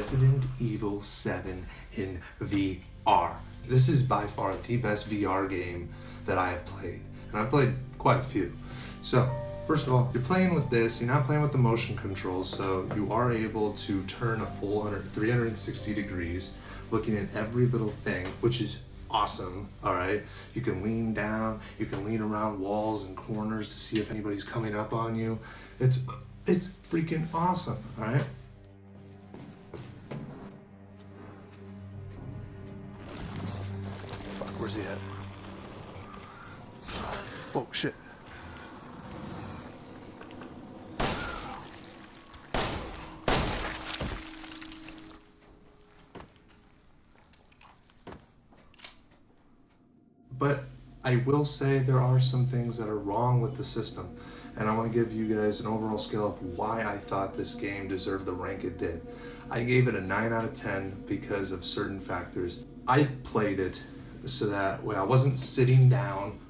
Resident Evil 7 in VR. This is by far the best VR game that I have played, and I've played quite a few. So, first of all, you're playing with this, you're not playing with the motion controls, so you are able to turn a full 360 degrees, looking at every little thing, which is awesome, all right? You can lean down, you can lean around walls and corners to see if anybody's coming up on you. It's freaking awesome, all right? Fuck, where's he at? Oh, shit. But I will say there are some things that are wrong with the system, and I want to give you guys an overall scale of why I thought this game deserved the rank it did. I gave it a 9 out of 10 because of certain factors. I played it so that way I wasn't sitting down.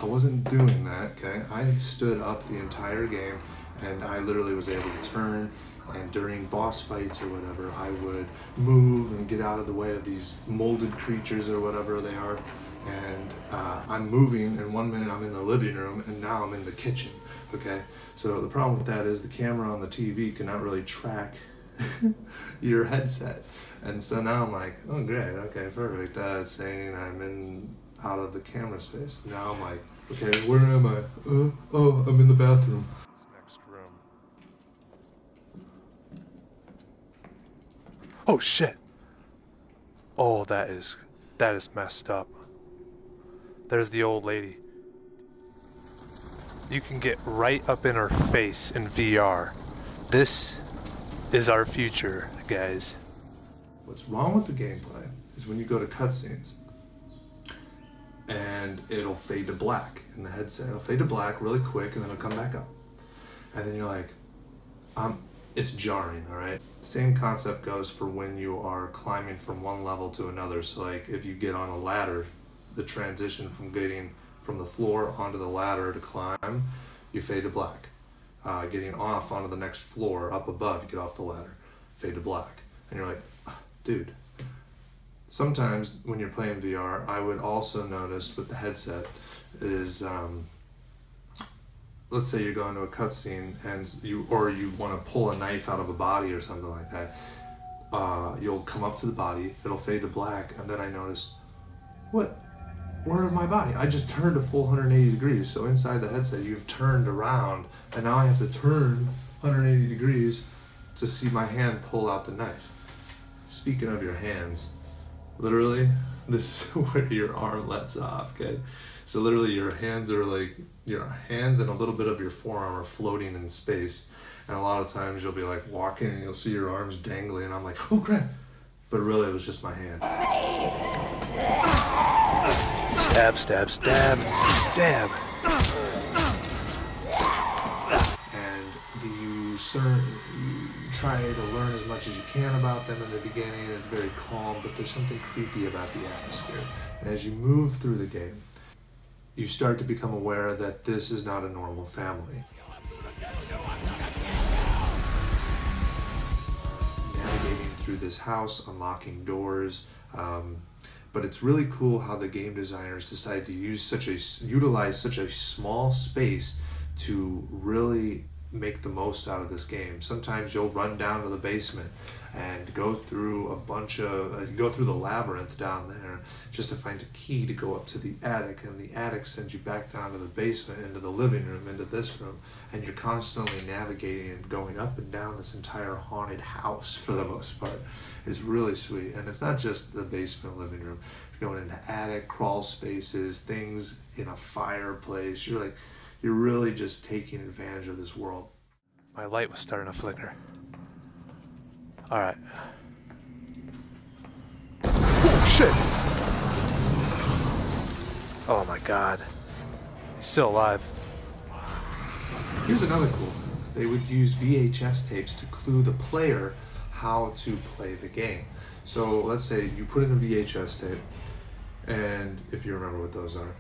I wasn't doing that, okay? I stood up the entire game, and I literally was able to turn, and during boss fights or whatever, I would move and get out of the way of these molded creatures or whatever they are. And I'm moving, and 1 minute I'm in the living room, and now I'm in the kitchen, okay? So the problem with that is the camera on the TV cannot really track your headset. And so now I'm like, oh great, okay, perfect. It's saying I'm out of the camera space. Now I'm like, okay, where am I? Oh, I'm in the bathroom. This next room. Oh shit. Oh, that is messed up. There's the old lady. You can get right up in her face in VR. This is our future, guys. What's wrong with the gameplay is when you go to cutscenes and it'll fade to black in the headset. It'll fade to black really quick and then it'll come back up. And then you're like, it's jarring, all right? Same concept goes for when you are climbing from one level to another. So like if you get on a ladder, the transition from getting from the floor onto the ladder to climb, you fade to black. Getting off onto the next floor up above, you get off the ladder, fade to black. And you're like, dude. Sometimes when you're playing VR, I would also notice with the headset is, let's say you're going to a cutscene and you want to pull a knife out of a body or something like that. You'll come up to the body, it'll fade to black, and then I notice, where is my body? I just turned a full 180 degrees. So inside the headset, you've turned around, and now I have to turn 180 degrees to see my hand pull out the knife. Speaking of your hands, literally, this is where your arm lets off, okay? So literally your hands and a little bit of your forearm are floating in space. And a lot of times you'll be like walking and you'll see your arms dangling, and I'm like, oh crap. But really it was just my hand. Stab, stab, stab, stab. And you try to learn as much as you can about them in the beginning. It's very calm, but there's something creepy about the atmosphere. And as you move through the game, you start to become aware that this is not a normal family. Navigating through this house, unlocking doors, but it's really cool how the game designers decide to utilize such a small space to really make the most out of this game. Sometimes you'll run down to the basement and go through the labyrinth down there just to find a key to go up to the attic, and the attic sends you back down to the basement, into the living room, into this room, and you're constantly navigating and going up and down this entire haunted house for the most part. It's really sweet. And it's not just the basement living room. You're going into attic, crawl spaces, things in a fireplace. You're really just taking advantage of this world. My light was starting to flicker. All right. Oh, shit! Oh my God. He's still alive. Here's another cool thing. They would use VHS tapes to clue the player how to play the game. So let's say you put in a VHS tape, and if you remember what those are,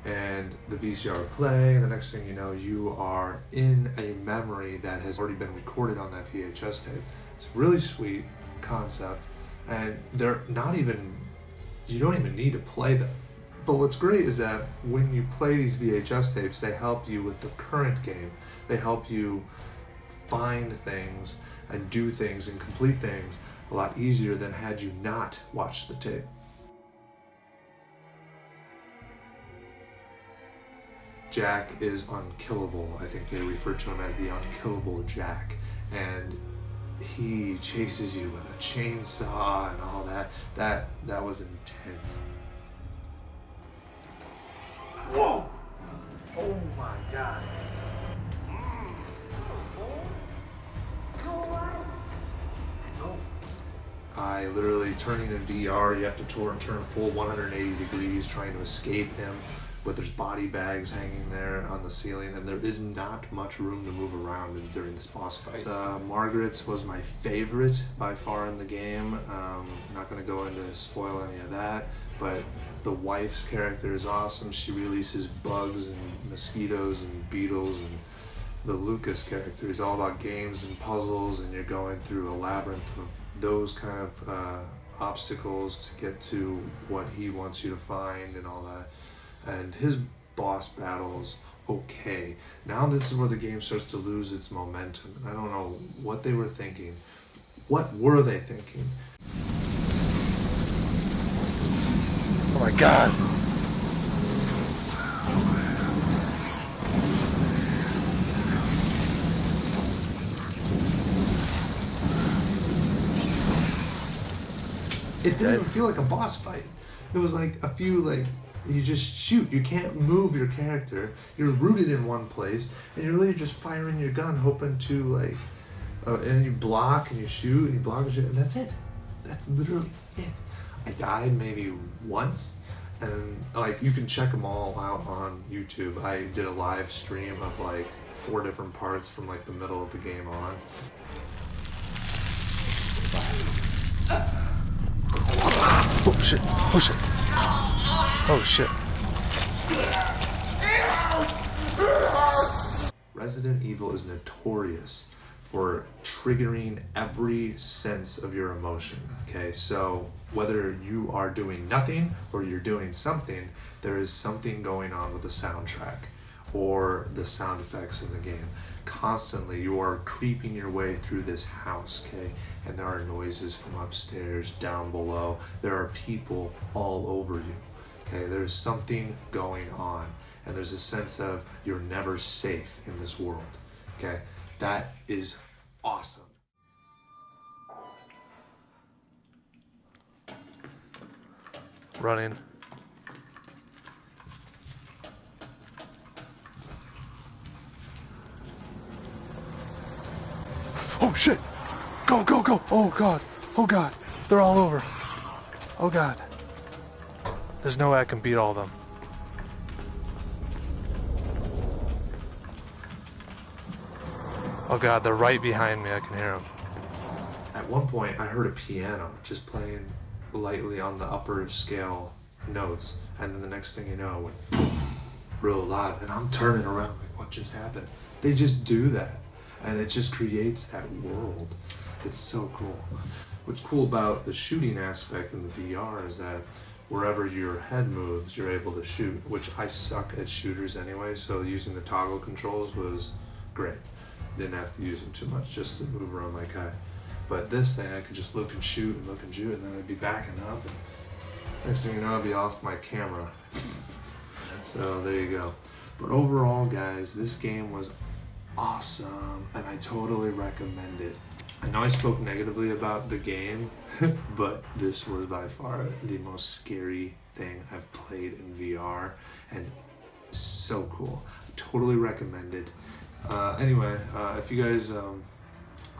and the VCR would play, and the next thing you know, you are in a memory that has already been recorded on that VHS tape. It's a really sweet concept, and they're not even, you don't even need to play them. But what's great is that when you play these VHS tapes, they help you with the current game. They help you find things and do things and complete things a lot easier than had you not watched the tape. Jack is unkillable. I think they refer to him as the unkillable Jack. And he chases you with a chainsaw and all that. That was intense. Whoa! Oh my God. I literally, turning in VR, you have to turn full 180 degrees trying to escape him, but there's body bags hanging there on the ceiling, and there is not much room to move around during this boss fight. Margaret's was my favorite by far in the game. Not going to go into spoil any of that, but the wife's character is awesome. She releases bugs and mosquitoes and beetles, and the Lucas character is all about games and puzzles, and you're going through a labyrinth of those kind of obstacles to get to what he wants you to find and all that. And his boss battles, okay. Now this is where the game starts to lose its momentum. I don't know what they were thinking. What were they thinking? Oh my God. It didn't even feel like a boss fight. It was like a few, like, you just shoot. You can't move your character. You're rooted in one place, and you're literally just firing your gun, hoping to, like, and you block and you shoot and you block and shoot, and that's it. That's literally it. I died maybe once, and like you can check them all out on YouTube. I did a live stream of like 4 different parts from like the middle of the game on. Oh shit. Oh shit. Oh shit. Resident Evil is notorious for triggering every sense of your emotion, okay? So whether you are doing nothing or you're doing something, there is something going on with the soundtrack or the sound effects in the game. Constantly, you are creeping your way through this house, okay? And there are noises from upstairs, down below. There are people all over you, okay? There's something going on, and there's a sense of you're never safe in this world, okay? That is awesome. Running. Oh shit! Go, go, go! Oh God! Oh God! They're all over! Oh God! There's no way I can beat all of them. Oh God, they're right behind me. I can hear them. At one point, I heard a piano just playing lightly on the upper scale notes, and then the next thing you know, it went boom, real loud, and I'm turning around like, what just happened? They just do that, and it just creates that world. It's so cool. What's cool about the shooting aspect in the VR is that wherever your head moves, you're able to shoot, which I suck at shooters anyway, so using the toggle controls was great. Didn't have to use them too much just to move around my guy. But this thing, I could just look and shoot, and then I'd be backing up, and next thing you know, I'd be off my camera. So there you go. But overall, guys, this game was awesome, and I totally recommend it. I know I spoke negatively about the game, but this was by far the most scary thing I've played in VR, and so cool. I totally recommend it. Anyway, if you guys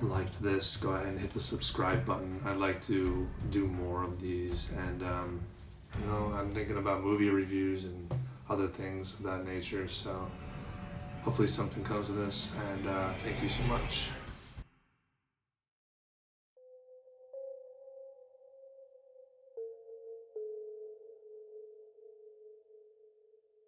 liked this, go ahead and hit the subscribe button. I'd like to do more of these, and you know, I'm thinking about movie reviews and other things of that nature, so hopefully something comes of this, and thank you so much.